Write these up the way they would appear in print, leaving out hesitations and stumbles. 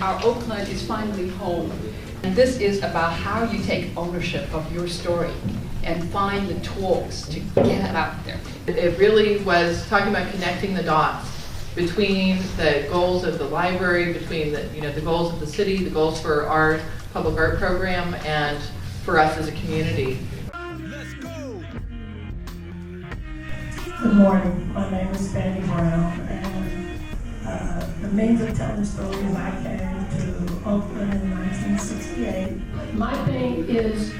our Oakland is finally home. And this is about how you take ownership of your story and find the tools to get it out there. It really was talking about connecting the dots between the goals of the library, between the goals of the city, the goals for our public art program, and for us as a community. Good morning. My name is Fanny Brown, and the means of telling stories, I came to Oakland in 1968. My thing is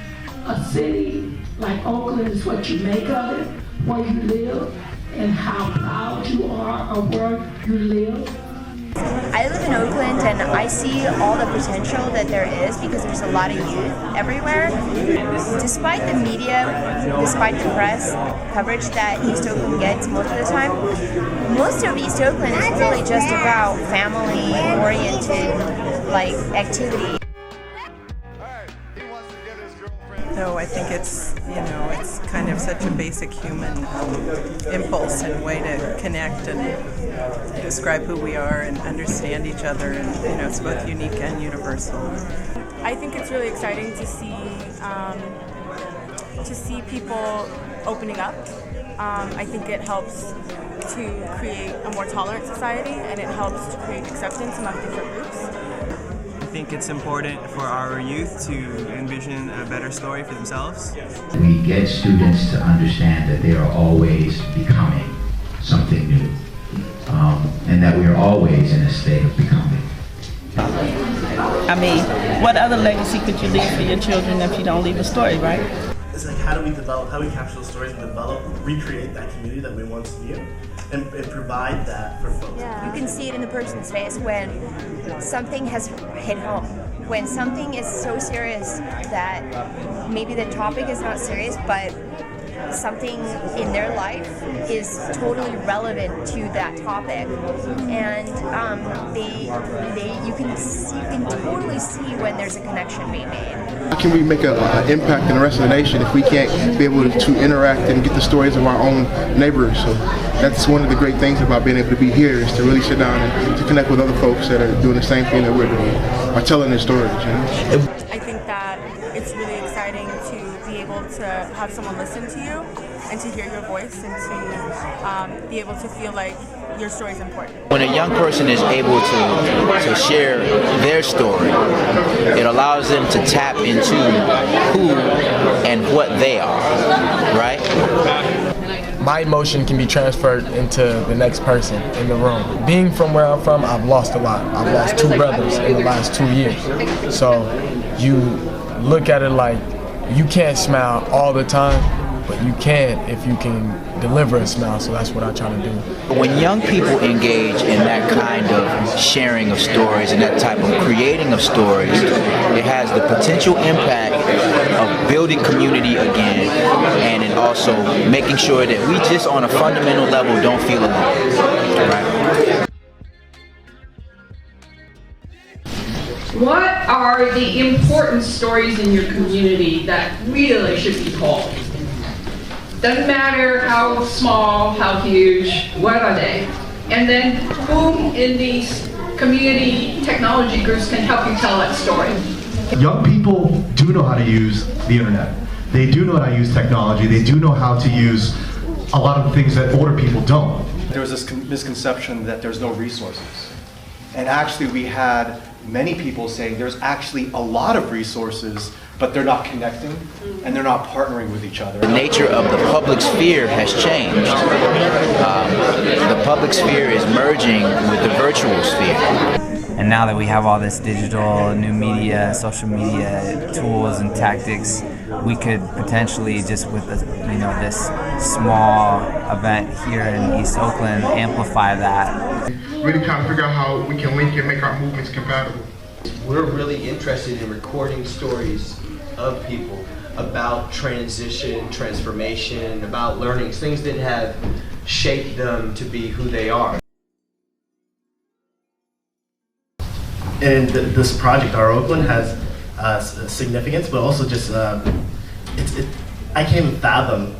a city like Oakland is what you make of it, where you live, and how proud you are of where you live. I live in Oakland and I see all the potential that there is because there's a lot of youth everywhere. Despite the media, despite the press coverage that East Oakland gets most of the time, most of East Oakland is really just about family-oriented activity. So I think it's kind of such a basic human impulse and way to connect and describe who we are and understand each other, and it's both unique and universal. I think it's really exciting to see people opening up. I think it helps to create a more tolerant society, and it helps to create acceptance among different groups. I think it's important for our youth to envision a better story for themselves. We get students to understand that they are always becoming something new, and that we are always in a state of becoming. I mean, what other legacy could you leave for your children if you don't leave a story, right? It's like, how do we capture those stories and recreate that community that we once knew, and provide that for folks. You can see it in the person's face when something has hit home, when something is so serious that maybe the topic is not serious, but something in their life is totally relevant to that topic, and you can totally see when there's a connection being made. How can we make an impact in the rest of the nation if we can't be able to interact and get the stories of our own neighbors? So that's one of the great things about being able to be here, is to really sit down and to connect with other folks that are doing the same thing that we're doing, by telling their stories. I think that it's really exciting to be able to have someone listen to you and to hear your voice, and to be able to feel like your story is important. When a young person is able to share their story, it allows them to tap into who and what they are, right? My emotion can be transferred into the next person in the room. Being from where I'm from, I've lost a lot. I've lost 2 brothers in the last 2 years. So you look at it like you can't smile all the time, but you can if you can deliver a smile. So that's what I try to do. When young people engage in that kind of sharing of stories and that type of creating of stories, it has the potential impact of building community again, and in also making sure that we just on a fundamental level don't feel alone, right? What are the important stories in your community that really should be told? Doesn't matter how small, how huge, what are they? And then whom in these community technology groups can help you tell that story? Young people do know how to use the internet. They do know how to use technology. They do know how to use a lot of the things that older people don't. There was this misconception that there's no resources. And actually we had many people saying there's actually a lot of resources, but they're not connecting and they're not partnering with each other. The nature of the public sphere has changed. The public sphere is merging with the virtual sphere. And now that we have all this digital, new media, social media tools and tactics, we could potentially, just with this small event here in East Oakland, amplify that. Really trying to figure out how we can link and make our movements compatible. We're really interested in recording stories of people about transition, transformation, about learnings, things that have shaped them to be who they are. And this project, Our Oakland, has significance, but also just I can't even fathom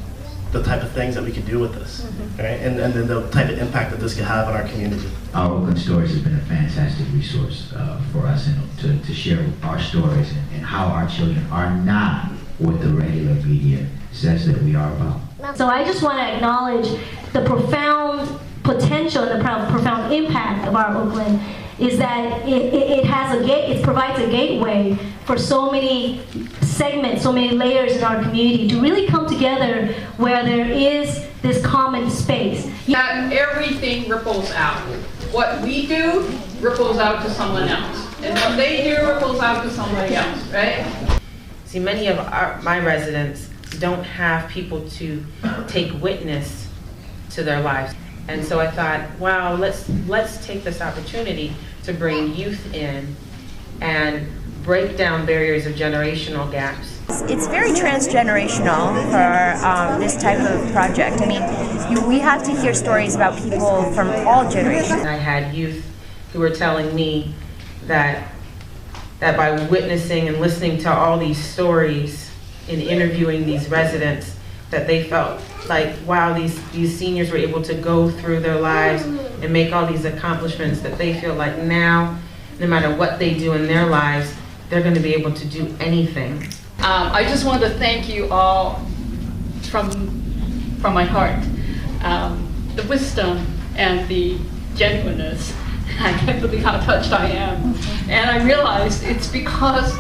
the type of things that we could do with this, right? And then the type of impact that this could have on our community. Our Oakland Stories has been a fantastic resource for us and to share our stories and how our children are not what the regular media says that we are about. So I just want to acknowledge the profound potential and the profound impact of our Oakland is that it provides a gateway for so many segments, so many layers in our community to really come together where there is this common space. That everything ripples out. What we do ripples out to someone else, and what they do ripples out to somebody else, right? See, many of my residents don't have people to take witness to their lives. And so I thought, wow, let's take this opportunity to bring youth in and break down barriers of generational gaps. It's very transgenerational for this type of project. I mean, we have to hear stories about people from all generations. I had youth who were telling me that by witnessing and listening to all these stories and interviewing these residents, that they felt like, wow, these seniors were able to go through their lives and make all these accomplishments that they feel like now, no matter what they do in their lives, they're going to be able to do anything. I just want to thank you all from my heart. The wisdom and the genuineness. I can't believe how touched I am. And I realized it's because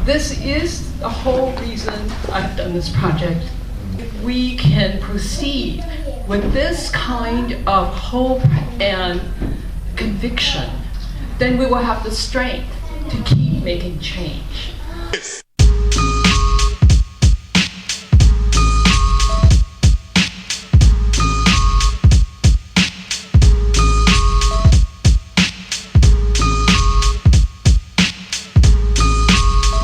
this is the whole reason I've done this project. If we can proceed with this kind of hope and conviction, then we will have the strength to keep making change.